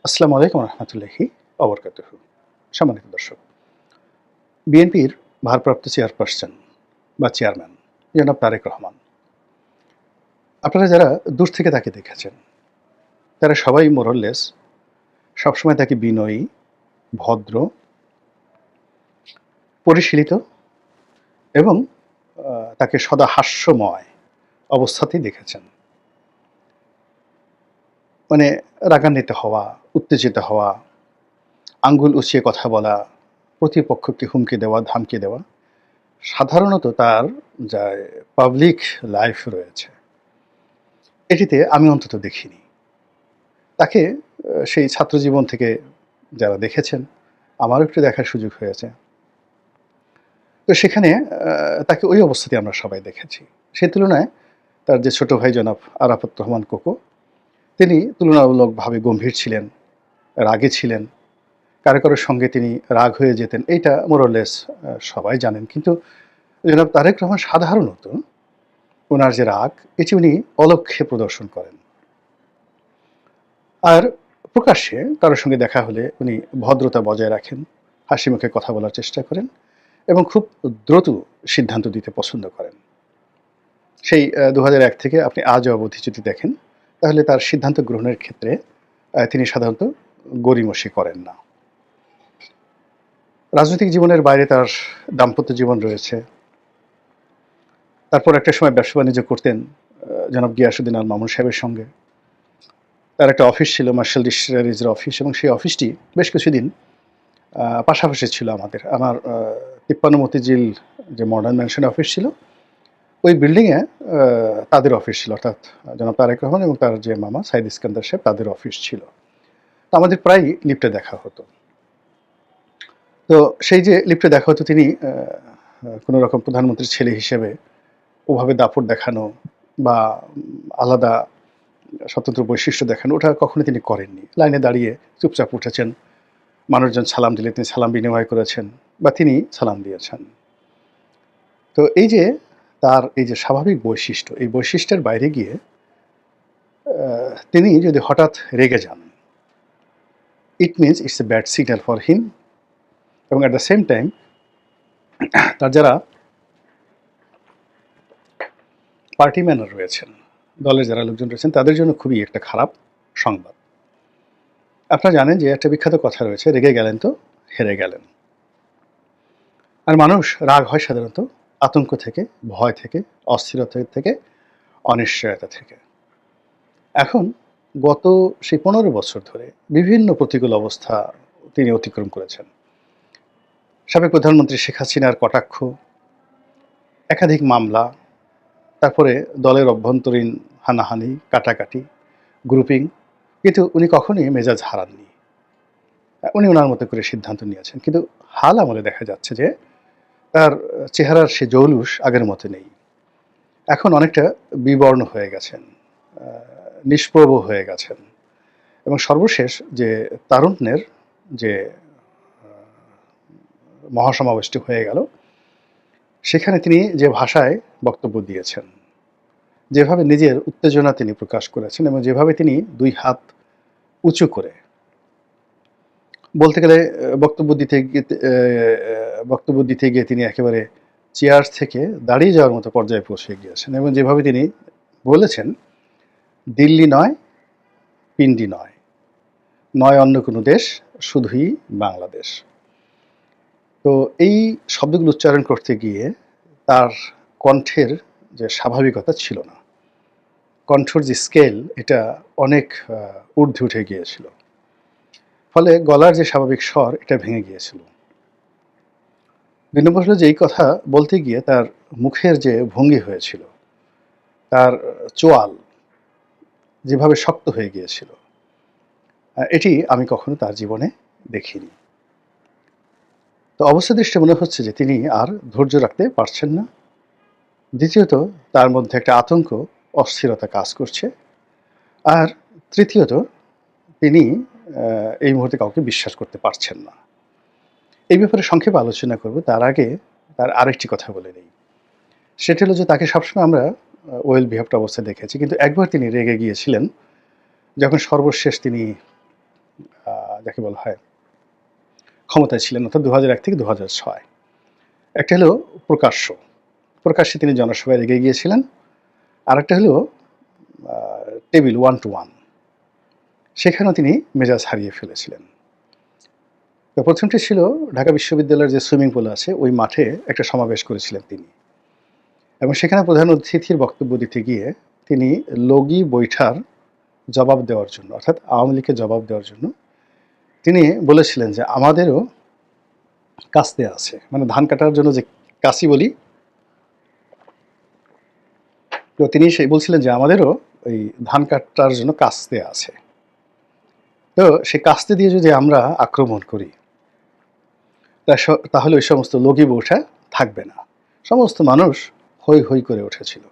আসসালামু আলাইকুম রহমতুল্লাহি অবরকাতুহু। সম্মানিত দর্শক, বিএনপির ভারপ্রাপ্ত চেয়ারপারসন বা চেয়ারম্যান জনাব তারেক রহমান, আপনারা যারা দূর থেকে তাকে দেখেছেন তারা সবাই মোরলেস সবসময় তাকে বিনয়ী, ভদ্র, পরিশীলিত এবং তাকে সদা হাস্যময় অবস্থাতেই দেখেছেন। মানে রাগান্বিত হওয়া, উত্তেজিত হওয়া, আঙ্গুল উঁচিয়ে কথা বলা, প্রতিপক্ষকে হুমকি দেওয়া, ধামকি দেওয়া সাধারণত তার যা পাবলিক লাইফ রয়েছে এটিতে আমি অন্তত দেখিনি। তাকে সেই ছাত্রজীবন থেকে যারা দেখেছেন, আমারও একটু দেখার সুযোগ হয়েছে। তো সেখানে তাকে ওই অবস্থাতেই আমরা সবাই দেখেছি। সে তুলনায় তার যে ছোট ভাই জনাব আরাফাত রহমান কোকো, তিনি তুলনামূলকভাবে গম্ভীর ছিলেন, রাগী ছিলেন। কারো সঙ্গে তিনি রাগ হয়ে যেতেন। এইটা মোরলেস সবাই জানেন। কিন্তু জনাব তারেক রহমান সাধারণত উনার যে রাগ, এটি উনি অলক্ষ্যে প্রদর্শন করেন। আর প্রকাশ্যে কারো সঙ্গে দেখা হলে উনি ভদ্রতা বজায় রাখেন, হাসিমুখে কথা বলার চেষ্টা করেন এবং খুব দ্রুত সিদ্ধান্ত দিতে পছন্দ করেন। সেই ২০০১ থেকে আপনি আজও অবধি যদি দেখেন, তাহলে তার সিদ্ধান্ত গ্রহণের ক্ষেত্রে তিনি সাধারণত গড়িমসি করেন না। রাজনৈতিক জীবনের বাইরে তার দাম্পত্য জীবন রয়েছে। তারপর একটা সময় ব্যবসা-বাণিজ্য করতেন জনাব গিয়াসউদ্দিন আল মামুন সাহেবের সঙ্গে। তার একটা অফিস ছিল মার্শাল ডিস্টিলারিজের অফিস, এবং সেই অফিসটি বেশ কিছুদিন পাশাপাশি ছিল আমাদের। আমার ৫৩ মতিঝিল যে মডার্ন ম্যানশন অফিস ছিল, ওই বিল্ডিংয়ে তাদের অফিস ছিল, অর্থাৎ জনাব তারেক রহমান এবং তার যে মামা সাইদ ইস্কান্দার সাহেব, তাদের অফিস ছিল। তো আমাদের প্রায়ই লিফটে দেখা হতো। তো সেই যে লিফটে দেখা হতো, তিনি কোনো রকম প্রধানমন্ত্রীর ছেলে হিসেবে ওভাবে দাপট দেখানো বা আলাদা স্বতন্ত্র বৈশিষ্ট্য দেখানো, ওটা কখনো তিনি করেননি। লাইনে দাঁড়িয়ে চুপচাপ উঠেছেন, মানুষজন সালাম দিলে তিনি সালাম বিনিময় করেছেন বা তিনি সালাম দিয়েছেন। তো এই যে তার এই যে স্বাভাবিক বৈশিষ্ট্য, এই বৈশিষ্ট্যের বাইরে গিয়ে তিনি যদি হঠাৎ রেগে যান, it means it's a bad signal for him. এবং অ্যাট দ্য সেম টাইম তার যারা পার্টি ম্যানার রয়েছেন, দলের যারা লোকজন রয়েছেন, তাদের জন্য খুবই একটা খারাপ সংবাদ। আপনারা জানেন যে একটা বিখ্যাত কথা রয়েছে, রেগে গেলেন তো হেরে গেলেন। আর মানুষ রাগ হয় সাধারণত আতঙ্ক থেকে, ভয় থেকে, অস্থিরতা থেকে, অনিশ্চয়তা থেকে। এখন গত সেই ১৫ বছর ধরে বিভিন্ন প্রতিকূল অবস্থা তিনি অতিক্রম করেছেন। সাবেক প্রধানমন্ত্রী শেখ হাসিনার কটাক্ষ, একাধিক মামলা, তারপরে দলের অভ্যন্তরীণ হানাহানি, কাটাকাটি, গ্রুপিং, কিন্তু উনি কখনোই মেজাজ হারাননি। উনি ওনার মতো করে সিদ্ধান্ত নিয়েছেন। কিন্তু হাল আমলে দেখা যাচ্ছে যে তার চেহারার সে জৌলুস আগের মতো নেই। এখন অনেকটা বিবর্ণ হয়ে গেছেন, নিষ্প্রভ হয়ে গেছেন। এবং সর্বশেষ যে তারুণ্যের যে মহাসমাবেশটি হয়ে গেল, সেখানে তিনি যে ভাষায় বক্তব্য দিয়েছেন, যেভাবে নিজের উত্তেজনা তিনি প্রকাশ করেছেন এবং যেভাবে তিনি ২ হাত উঁচু করে বলতে গেলে বক্তব্য দিতে গিয়ে তিনি একেবারে চেয়ার থেকে দাঁড়িয়ে যাওয়ার মতো পর্যায়ে পৌঁছে গিয়েছেন এবং যেভাবে তিনি বলেছেন, দিল্লি নয়, পিন্ডি নয়, নয় অন্য কোনো দেশ, শুধুই বাংলাদেশ। তো এই শব্দগুলো উচ্চারণ করতে গিয়ে তার কণ্ঠের যে স্বাভাবিকতা ছিল না। কণ্ঠর যে স্কেল, এটা অনেক ঊর্ধ্বে উঠে গিয়েছিল। ফলে গলার যে স্বাভাবিক স্বর, এটা ভেঙে গিয়েছিল। ২ নম্বর হলো যে এই কথা বলতে গিয়ে তার মুখের যে ভঙ্গি হয়েছিল, তার চোয়াল যেভাবে শক্ত হয়ে গিয়েছিল, এটি আমি কখনো তার জীবনে দেখিনি। তো অবস্থা দৃষ্টে মনে হচ্ছে যে তিনি আর ধৈর্য রাখতে পারছেন না। দ্বিতীয়ত, তার মধ্যে একটা আতঙ্ক, অস্থিরতা কাজ করছে। আর তৃতীয়ত, তিনি এই মুহূর্তে কাউকে বিশ্বাস করতে পারছেন না। এই ব্যাপারে সংক্ষেপে আলোচনা করব। তার আগে তার আরেকটি কথা বলে নেই। সেটা হলো যে তাকে সবসময় আমরা ওয়েল বিহেভড অবস্থায় দেখেছি। কিন্তু একবার তিনি রেগে গিয়েছিলেন, যখন সর্বশেষ তিনি যাকে বলা হয় ক্ষমতায় ছিলেন, অর্থাৎ 2001 থেকে 2006। একটা হলো প্রকাশ্যে তিনি জনসভায় রেগে গিয়েছিলেন। আরেকটা হলো টেবিল 1 to 1, সেখানেও তিনি মেজাজ হারিয়ে ফেলেছিলেন। তো প্রথমটি ছিল ঢাকা বিশ্ববিদ্যালয়ের যে সুইমিং পুল আছে ওই মাঠে একটা সমাবেশ করেছিলেন তিনি, এবং সেখানে প্রধান অতিথির বক্তব্য দিতে গিয়ে তিনি লগি বৈঠার জবাব দেওয়ার জন্য, অর্থাৎ আওয়ামী লীগকে জবাব দেওয়ার জন্য তিনি বলেছিলেন যে আমাদেরও কাস্তে আছে, মানে ধান কাটার জন্য যে কাশি বলি, তো তিনি সেই বলছিলেন যে আমাদেরও ওই ধান কাটার জন্য কাস্তে আছে। তো সেই কাস্তে দিয়ে যদি আমরা আক্রমণ করি তাহলে ওই সমস্ত লগি বৈঠা থাকবে না। সমস্ত মানুষ হৈ হৈ করে উঠেছিল।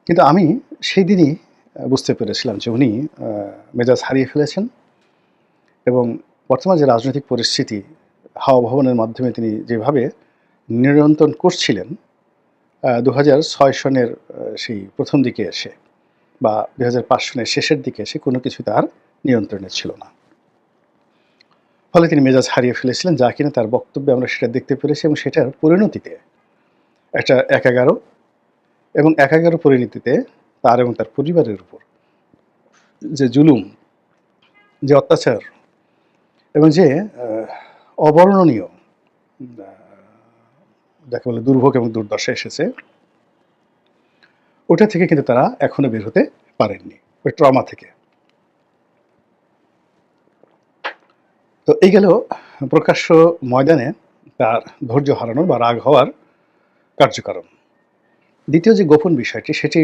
কিন্তু আমি সেই দিনই বুঝতে পেরেছিলাম যে উনি মেজাজ হারিয়ে ফেলেছেন, এবং বর্তমান যে রাজনৈতিক পরিস্থিতি, হাওয়া ভবনের মাধ্যমে তিনি যেভাবে নিয়ন্ত্রণ করছিলেন 2006 সনের সেই প্রথম দিকে এসে বা 2005 সনের শেষের দিকে এসে কোনো কিছু তার নিয়ন্ত্রণে ছিল না। ফলে তিনি মেজাজ হারিয়ে ফেলেছিলেন, যা কিনা তার বক্তব্যে আমরা সেটা দেখতে পেরেছি, এবং সেটার পরিণতিতে একটা 1/11 এবং 1/11 পরিণতিতে তার এবং তার পরিবারের উপর যে জুলুম, যে অত্যাচার এবং যে অবর্ণনীয় যাকে বলে দুর্ভোগ এবং দুর্দশা এসেছে, ওটা থেকে কিন্তু তারা এখনো বের হতে পারেননি, ওই ট্রমা থেকে। তো এই গেল প্রকাশ্য ময়দানে তার ধৈর্য হারানোর বা রাগ হওয়ার কার্যকারণ। দ্বিতীয় যে গোপন বিষয়টি, সেটি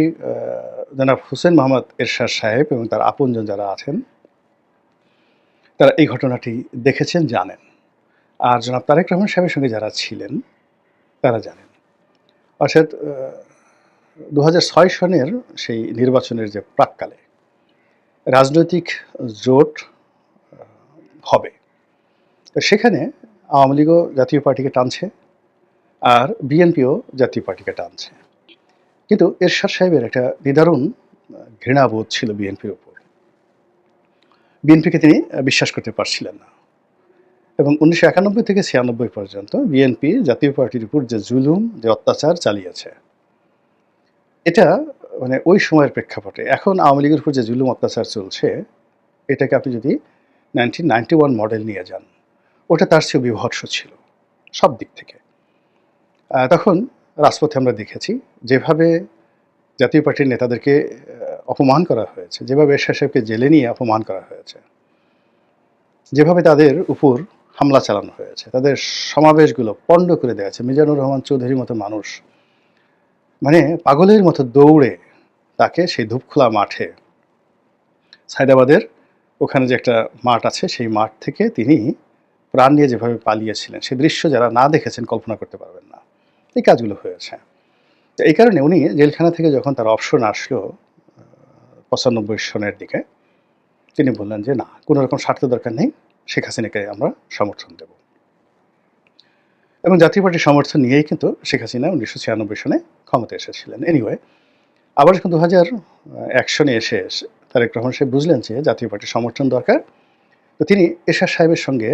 জনাব হোসেন মোহাম্মদ এরশাদ সাহেব এবং তার আপনজন যারা আছেন তারা এই ঘটনাটি দেখেছেন, জানেন। আর জনাব তারেক রহমান সাহেবের সঙ্গে যারা ছিলেন তারা জানেন। অর্থাৎ 2006 সনের সেই নির্বাচনের যে প্রাক্কালে রাজনৈতিক জোট হবে, তো সেখানে আওয়ামী লীগও জাতীয় পার্টিকে টানছে আর বিএনপিও জাতীয় পার্টিকে টানছে। কিন্তু এরশাদ সাহেবের একটা নিদারুণ ঘৃণাবোধ ছিল বিএনপির উপর। বিএনপিকে তিনি বিশ্বাস করতে পারছিলেন না, এবং 1991 থেকে 96 পর্যন্ত বিএনপি জাতীয় পার্টির উপর যে জুলুম, যে অত্যাচার চালিয়েছে, এটা মানে ওই সময়ের প্রেক্ষাপটে এখন আওয়ামী লীগের উপর যে জুলুম অত্যাচার চলছে, এটাকে আপনি যদি 1991 মডেল নিয়ে যান, ওটা তার চেয়ে বিভৎস ছিল সব দিক থেকে। তখন রাজপথে আমরা দেখেছি যেভাবে জাতীয় পার্টির নেতাদেরকে অপমান করা হয়েছে, যেভাবে এরশাদ সাহেবকে জেলে নিয়ে অপমান করা হয়েছে, যেভাবে তাদের উপর হামলা চালানো হয়েছে, তাদের সমাবেশগুলো পণ্ড করে দেওয়া হয়েছে। মিজানুর রহমান চৌধুরীর মতো মানুষ মানে পাগলের মতো দৌড়ে তাকে সেই ধূপখোলা মাঠে, সায়দাবাদের ওখানে যে একটা মাঠ আছে, সেই মাঠ থেকে তিনি প্রাণ নিয়ে যেভাবে পালিয়েছিলেন, সে দৃশ্য যারা না দেখেছেন কল্পনা করতে পারবেন না। এই কাজগুলো হয়েছে। তো এই কারণে উনি জেলখানা থেকে যখন তার অপশন আসলো 95 সনের দিকে, তিনি বললেন যে না, কোনো রকম স্বার্থ দরকার নেই, শেখ হাসিনাকে আমরা সমর্থন দেব। এবং জাতীয় পার্টির সমর্থন নিয়েই কিন্তু শেখ হাসিনা 1996 সনে ক্ষমতা এসেছিলেন। এনিওয়ে, আবার যখন 2001 সনে এসে তারেক রহমান সাহেব বুঝলেন যে জাতীয় পার্টির সমর্থন দরকার, তো তিনি এরশাদ সাহেবের সঙ্গে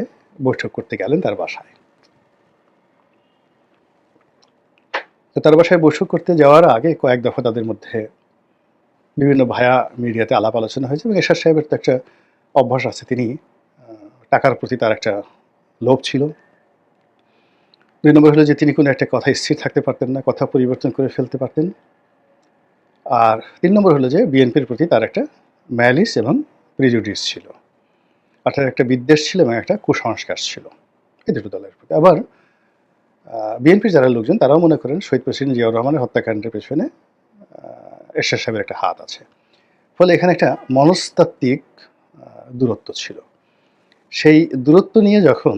বৈঠক করতে গেলেন তার বাসায়। তো তার বাসায় বৈঠক করতে যাওয়ার আগে কয়েক দফা তাদের মধ্যে বিভিন্ন ভায়া মিডিয়াতে আলাপ আলোচনা হয়েছে, এবং এরশাদ সাহেবের তো একটা অভ্যাস আছে, তিনি টাকার প্রতি তার একটা লোভ ছিল। 2 নম্বর হলো যে তিনি কোনো একটা কথা স্থির থাকতে পারতেন না, কথা পরিবর্তন করে ফেলতে পারতেন। আর 3 নম্বর হলো যে বিএনপির প্রতি তার একটা ম্যালিস এবং প্রিজুডিস ছিল, অর্থাৎ একটা বিদ্বেষ ছিল এবং একটা কুসংস্কার ছিল এই দুটো দলের প্রতি। আবার বিএনপির যারা লোকজন তারাও মনে করেন শহীদ প্রেসিডেন্ট জিয়াউর রহমানের হত্যাকাণ্ডের পেছনে এরশাদ সাহেবের একটা হাত আছে। ফলে এখানে একটা মনস্তাত্ত্বিক দূরত্ব ছিল। সেই দূরত্ব নিয়ে যখন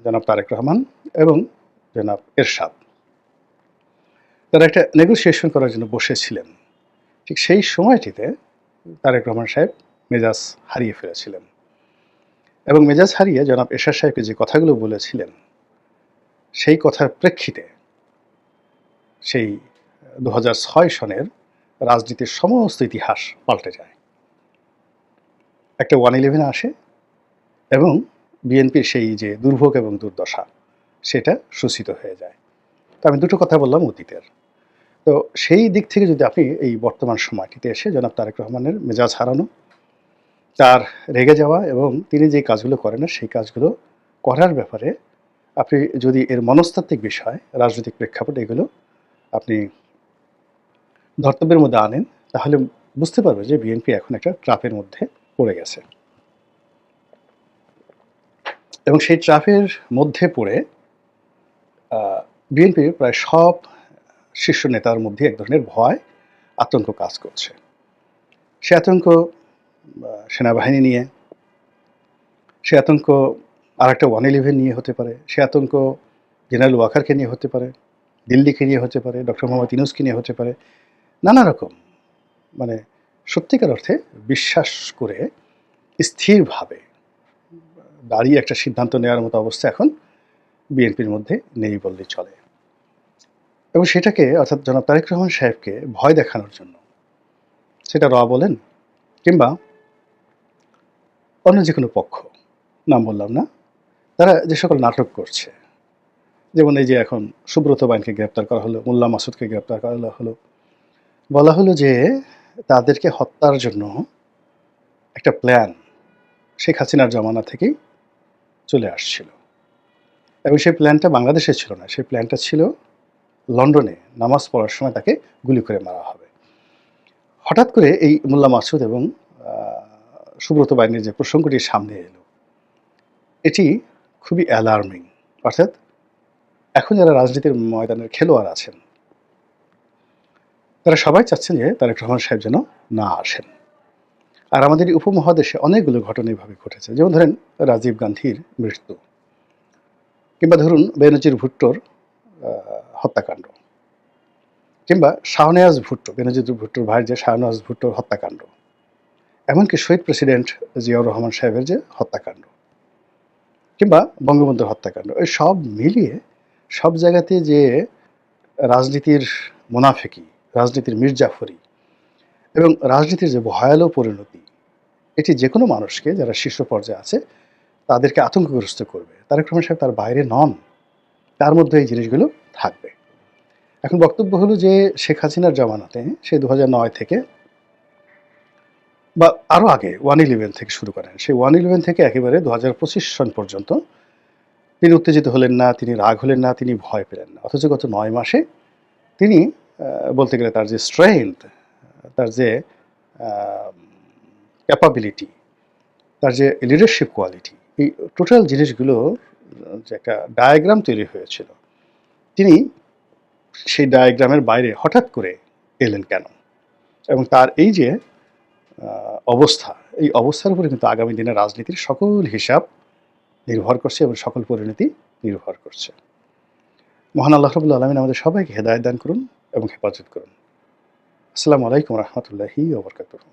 জনাব তারেক রহমান এবং জনাব এরশাদ তারা একটা নেগোসিয়েশন করার জন্য বসেছিলেন, ঠিক সেই সময়টিতে তারেক রহমান সাহেব মেজাজ হারিয়ে ফেলেছিলেন, এবং মেজাজ হারিয়ে জনাব এরশাদ সাহেবকে যে কথাগুলো বলেছিলেন, সেই কথার প্রেক্ষিতে সেই 2006 সনের রাজনীতির সমস্ত ইতিহাস পাল্টে যায়। একটা 1/11 আসে, এবং বিএনপির সেই যে দুর্ভোগ এবং দুর্দশা সেটা সূচিত হয়ে যায়। তো আমি দুটো কথা বললাম অতীতের। তো সেই দিক থেকে যদি আপনি এই বর্তমান সময়টিতে এসে জনাব তারেক রহমানের মেজাজ হারানো, তার রেগে যাওয়া এবং তিনি যে কাজগুলো করেন না সেই কাজগুলো করার ব্যাপারে আপনি যদি এর মনস্তাত্ত্বিক বিষয়, রাজনৈতিক প্রেক্ষাপট এগুলো আপনি ধর্তব্যের মধ্যে আনেন, তাহলে বুঝতে পারবে যে বিএনপি এখন একটা ট্র্যাপের মধ্যে পড়ে গেছে। এবং সেই ট্র্যাপের মধ্যে পড়ে বিএনপির প্রায় সব শীর্ষ নেতার মধ্যে এক ধরনের ভয়, আতঙ্ক কাজ করছে। সে আতঙ্ক সেনাবাহিনী নিয়ে, সে আতঙ্ক আরেকটা 111 নিয়ে হতে পারে, সে আতঙ্ক জেনারেল ওয়াকারকে নিয়ে হতে পারে, দিল্লিকে নিয়ে হতে পারে, ডক্টর মোহাম্মদ ইউনূসকে নিয়ে হতে পারে। নানা রকম মানে সত্যিকার অর্থে বিশ্বাস করে স্থিরভাবে দাঁড়িয়ে একটা সিদ্ধান্ত নেওয়ার মতো অবস্থা এখন বিএনপির মধ্যে নেই বললেই চলে। এবং সেটাকে অর্থাৎ জনাব তারেক রহমান সাহেবকে ভয় দেখানোর জন্য, সেটা র বলেন কিংবা অন্য যে কোনো পক্ষ, নাম বললাম না, তারা যে সকল নাটক করছে, যেমন এই যে এখন সুব্রত বাইনকে গ্রেপ্তার করা হলো, মোল্লা মাসুদকে গ্রেপ্তার করা হলো, বলা হলো যে তাদেরকে হত্যার জন্য একটা প্ল্যান শেখ হাসিনার জমানা থেকেই চলে আসছিল। এবং সেই প্ল্যানটা বাংলাদেশে ছিল না, সেই প্ল্যানটা ছিল লন্ডনে নামাজ পড়ার সময় তাকে গুলি করে মারা হবে। হঠাৎ করে এই মোল্লা মাসুদ এবং সুব্রত বাইনের যে প্রসঙ্গটি সামনে এলো, এটি খুবই অ্যালার্মিং। অর্থাৎ এখন যারা রাজনীতির ময়দানের খেলোয়াড় আছেন তারা সবাই চাচ্ছেন যে তারেক রহমান সাহেব যেন না আসেন। আর আমাদের এই উপমহাদেশে অনেকগুলো ঘটনা এভাবে ঘটেছে, যেমন ধরেন রাজীব গান্ধীর মৃত্যু, কিংবা ধরুন বেনজির ভুট্টোর হত্যাকাণ্ড, কিংবা শাহনেওয়াজ ভুট্টো, বেনজির ভুট্টোর ভাই যে শাহনেওয়াজ ভুট্টোর হত্যাকাণ্ড, এমনকি শহীদ প্রেসিডেন্ট জিয়াউর রহমান সাহেবের যে হত্যাকাণ্ড, কিংবা বঙ্গবন্ধুর হত্যাকাণ্ড, এই সব মিলিয়ে সব জায়গাতে যে রাজনীতির মুনাফেকি, রাজনীতির মির্জাফরি এবং রাজনীতির যে ভয়ালো পরিণতি, এটি যে কোনো মানুষকে যারা শীর্ষ পর্যায়ে আছে তাদেরকে আতঙ্কগ্রস্ত করবে। তারেক রহমান সাহেব তার বাইরে নন, তার মধ্যে এই জিনিসগুলো থাকবে। এখন বক্তব্য হলো যে শেখ হাসিনার জমানাতে সে 2009 থেকে বা আরও আগে 111 থেকে শুরু করেন, সেই 111 থেকে একেবারে 2025 সন পর্যন্ত তিনি উত্তেজিত হলেন না, তিনি রাগ হলেন না, তিনি ভয় পেলেন না। অথচ গত 9 মাসে তিনি বলতে গেলে তার যে স্ট্রেংথ, তার যে ক্যাপাবিলিটি, তার যে লিডারশিপ কোয়ালিটি, এই টোটাল জিনিসগুলো যে একটা ডায়াগ্রাম তৈরি হয়েছিল, তিনি সেই ডায়াগ্রামের বাইরে হঠাৎ করে এলেন কেন? এবং তার এই যে অবস্থা, এই অবস্থার উপরে কিন্তু আগামী দিনের রাজনীতির সকল হিসাব নির্ভর করছে এবং সকল পরিণতি নির্ভর করছে। মহান আল্লাহ রাব্বুল আলামিন আমাদের সবাইকে হেদায়েত দান করুন এবং হেফাজত করুন। আসসালামু আলাইকুম রহমতুল্লাহি ওয়া বারাকাতুহু।